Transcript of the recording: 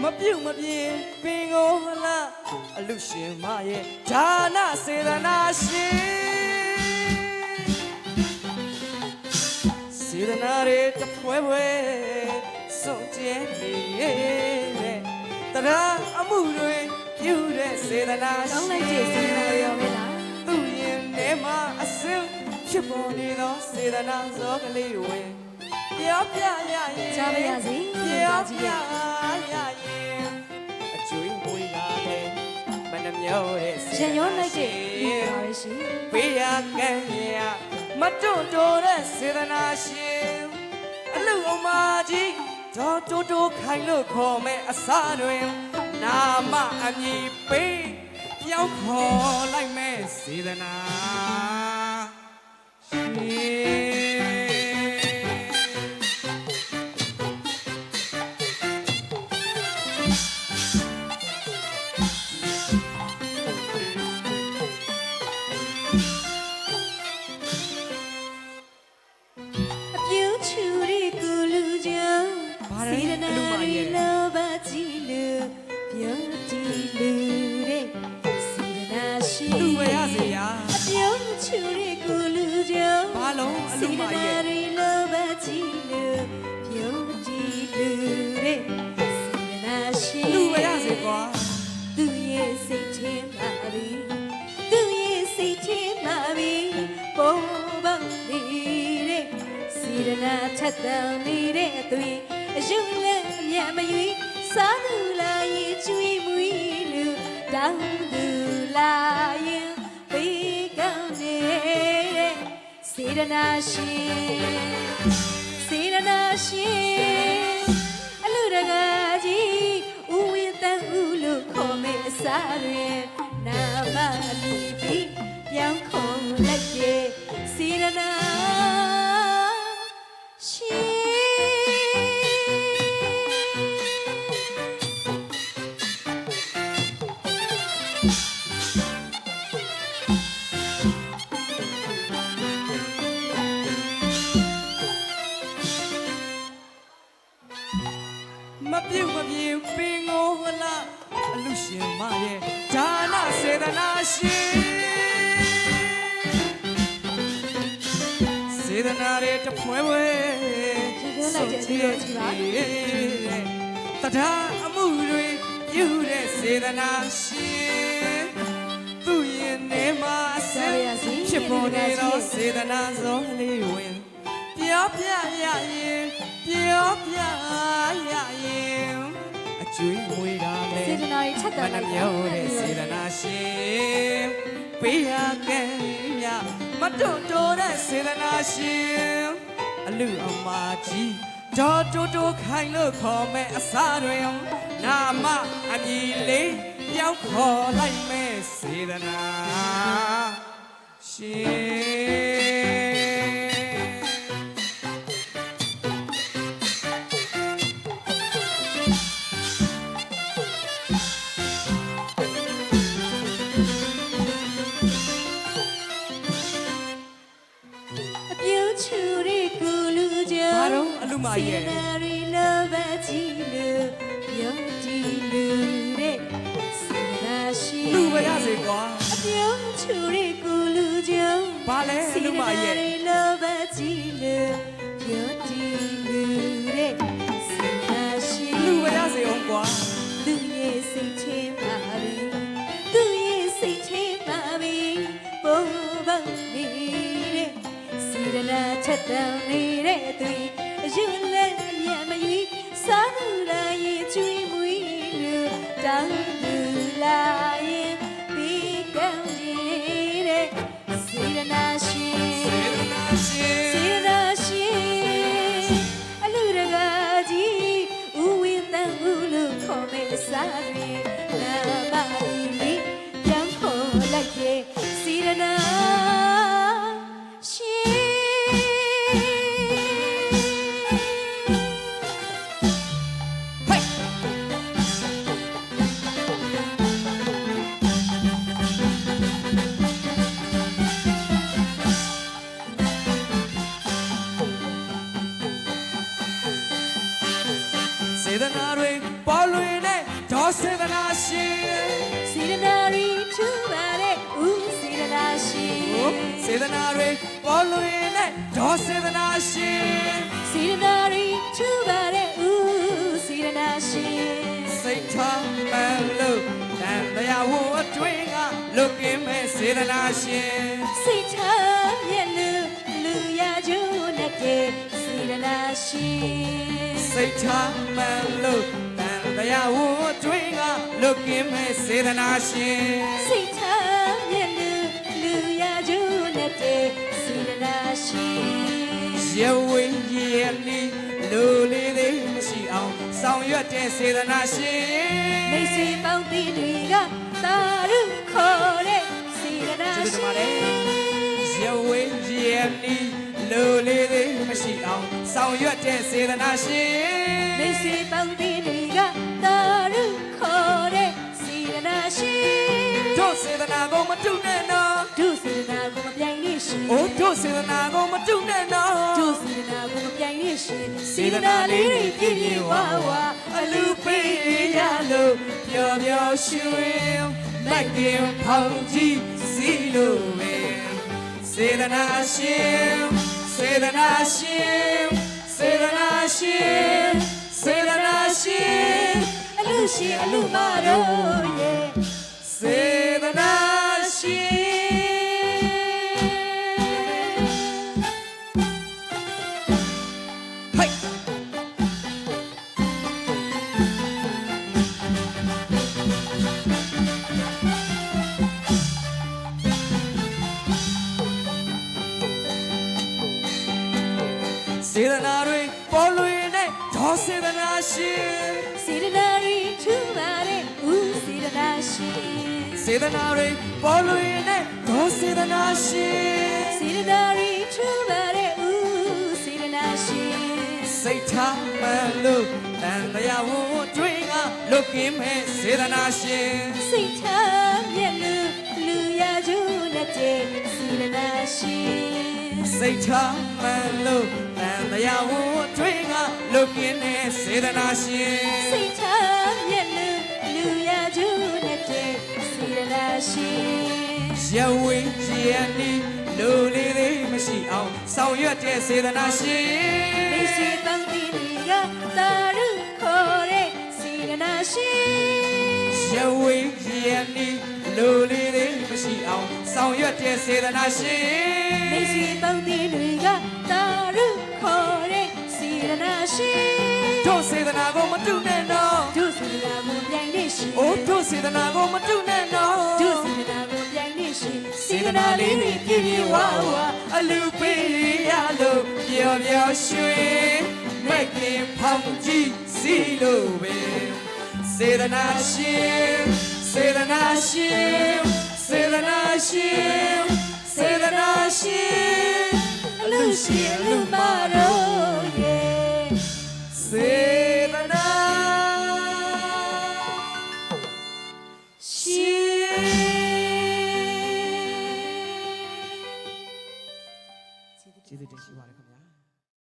မပြုတ်မပြင်းပင်ကိုလှအလူရှင်မရဲ့ဌာနစေတနာရှင်စေတနာတွေတဖွဲဖွဲစွန့်ကြဲနေတဲ့တရားအမှုတွေပြုတဲ့စေတနာရှင်ကောင်းလိုက်ကြစေတနာရောပဲလားသူရင်ထဲမှာအစင်းဖြစ်ပေါ်နေသောစေတနာဇောကလေးဝင်ပြောပြရရင်ကြားပါရစေပြောပြရရင်အကျွေးမွေးလာတဲ့မနှမျောတဲ့ရန်ရောလိုက်တဲ့ဒီပါရရှိပေးရကံရမတွန့်တိုးတဲ့စေတနာရှင်အလူအမကြီးတော်တိုးတိုးခိုင်လို့ခေါ်မဲ့အစားတွင်နာမအမည်ပေးပြောင်းခေါ်လိုက်မဲ့စေတနာတောင်းနေတဲ့သူရင်အယုံနဲ့အမြတ်မရွေးစားသူလာရင်ကျွေးမွေးလူတောင်းသူလာရင်ပေးကောင်းနေတဲ့စေတနာရှင်စေတနာရှင်အလူတကာကြီးဦးဝင်းတန်ဦးလို့ခေါ်မဲ့အစားတွေနာမလူပြီးပြောင်းခေါ်လိုက်တဲ့စေတနာမပြုတ်မပြေပင်ကိုလှအလူရှင်မရဲ့ဌာနစေတနာရှင်စေတနာတွေတဖွဲဖွဲလိုက်တဲ့ဒီလိုကြည့်ပါတရားအမှုတွေပြုတဲ့စေတနာရှင်သူရင်ထဲမှာဆက်ဖြစ်ပေါ်နေသောစေတနာဇောလေးဝင်ပြောပြရရင်ပြောပြရရင်အကျွေးမွေးတာလေစေတနာကြီးချက်တယ်လိုက်တဲ့စေတနာရှင်ပေးရကံရမတွန့်တိုးတဲ့စေတနာရှင်အလူအမကြီးတော်တိုးတိုးခိုင်လို့ခေါ်မဲ့အစားတွင်နာမအမည်လေးပြောင်းခေါ်လိုက်မဲ့စေတနာရှင်အလူမရဲ့စေတနာရီလောဘကြီးလို့ပြောကြည့်လို့တဲ့စေတနာရှိလူပဲရစေကွာအပြုံးချူရီကိုလူကြောင့်ဘာလဲအလူမရဲ့စေတနာရီလောဘကြီးလို့ပြောကြည့်လို့တဲ့စေတနာရှိလူပဲရစေအောင်ကွာသူရဲ့စိတ်ချင်းပါပြီသူရဲ့စိတ်ချင်းပါပြီပုံပုံနေတဲ့စေတနာချက်တောင်းနေတဲ့သူယူလဲမြတ်မရွေးစားသူလာရင်ကျွေးမွေးလို့တောင်းသူလာရင်ပြီးကောင်းကြီးတဲ့စေတနာရှင်စေတနာရှင်စေတနာရှင်အလူတကာကြီးဦးဝင်းတန်ဦးလို့ခေါ်မဲ့စားတွေနာမလေးပြောင်းခေါ်လိုက်တဲ့စေတနာမ စေတနာတွေပေါ်လွင်တဲ့ဒေါ်စေတနာရှင် စေတနာရီထူပါတဲ့ဦးစေတနာရှင် စေတနာတွေပေါ်လွင်တဲ့ဒေါ်စေတနာရှင် စေတနာရီထူပါတဲ့ဦးစေတနာရှင် စိတ်ထားမှန်လို့တန်တရားဝအတွင်းကလွတ်ကင်းမဲ့စေတနာရှင် စိတ်ထားမြတ်လူရကျိုးနဲ့တဲ့စေတနာရှင် စိတ်ထားမှန်လို့တန်တရားဝအတွင်းကလွတ်ကင်းမဲ့စေတနာရှင် စိတ်ထားမြတ်လူရကျိုးနဲ့တဲ့စေတနာရှင် ရဝင်းကြီးရဲ့နီလူလေးသေးမရှိအောင်ဆောင်ရွက်တဲ့စေတနာရှင် မိတ်ဆွေပေါင်းပြီးတွေကသာရုခေါ်တဲ့စေတနာ ကျေးဇူးတင် ရှင် ပါတယ်ရဝင်းကြီးရဲ့နီလူလေးသေးမရှိအောင်ဆောင်ရွက်တဲ့စေတနာရှင် မိတ်ဆွေပေါင်းပြီးတွေကသာရုခေါ်တဲ့စေတနာရှင် တို့စေတနာကိုမတုနဲ့နော် ဒုစေတနာကိုမပြိုင်နဲ့ရှင် အိုးတို့စေတနာကိုမတုနဲ့နော် ဒုစေတနာကိုမပြိုင်နဲ့ရှင်စေတနာလေးတွေပြည့်ပြည့်ဝဝ အလူပေးရလို့ပျော်ပျော်ရွှင်မက်ကင်ဖောင်ကြည့်စီလို့ပဲစေတနာရှင်စေတနာရှင်စေတနာရှင်စေတနာရှင် အလူရှင်အလူမတော်ရဲ့ စေတနာရှင်ဟိုက်စေတနာတွေပေါ်လွင်တဲ့ဒေါ်စေတနာရှင် စေတနာရီထူပါတဲ့ဦးစေတနာရှင် စေတနာတွေပေါ်လွင်တဲ့ဒေါ်စေတနာရှင် စေတနာရီထူပါတဲ့ဦးစေတနာရှင် စိတ်ထားမှန်လို့တန်တရားဝအတွင်းကလွတ်ကင်းမဲ့စေတနာရှင် စိတ်ထားမြတ်လူရကျိုးနဲ့တဲ့စေတနာရှင် စိတ်ထားမှန်လို့တန်တရားဝအတွင်းကလွတ်ကင်းတဲ့စေတနာရှင် စိတ်ထားမြတ်လူရကျိုးနဲ့တဲ့စေတနာရှင် ရဝင်းကြီးအနီးလူလေးသေးမရှိအောင်ဆောင်ရွက်တဲ့စေတနာရှင် မိတ်ဆွေပေါင်းပြီးတွေကသာရုခေါ်တဲ့စေတနာရှင် ရဝင်းကြီးအနီးလူလေးသေးမရှိအောင်ဆောင်ရွက်တဲ့စေတနာရှင် မိတ်ဆွေပေါင်းပြီးတွေကသာရုခေါ်တဲ့စေတနာရှင် တို့စေတနာကိုမတုနဲ့နော် ဒုစေတနာကိုပြိုင်နေရှင် အိုးတို့စေတနာကိုမတုနဲ့နော် ဒုစေတနာကိုပြိုင်နေရှင် စေတနာလေးတွေပြည့်ပြည့်ဝဝအလူပေးရလို့ပျော်ပျော်ရွှင်မက်ကင်ဖောင်ကြည့်စီလို့ပဲစေတနာရှင်စေတနာရှင်စေတနာရှင်စေတနာရှင် အလူရှင်အလူမရ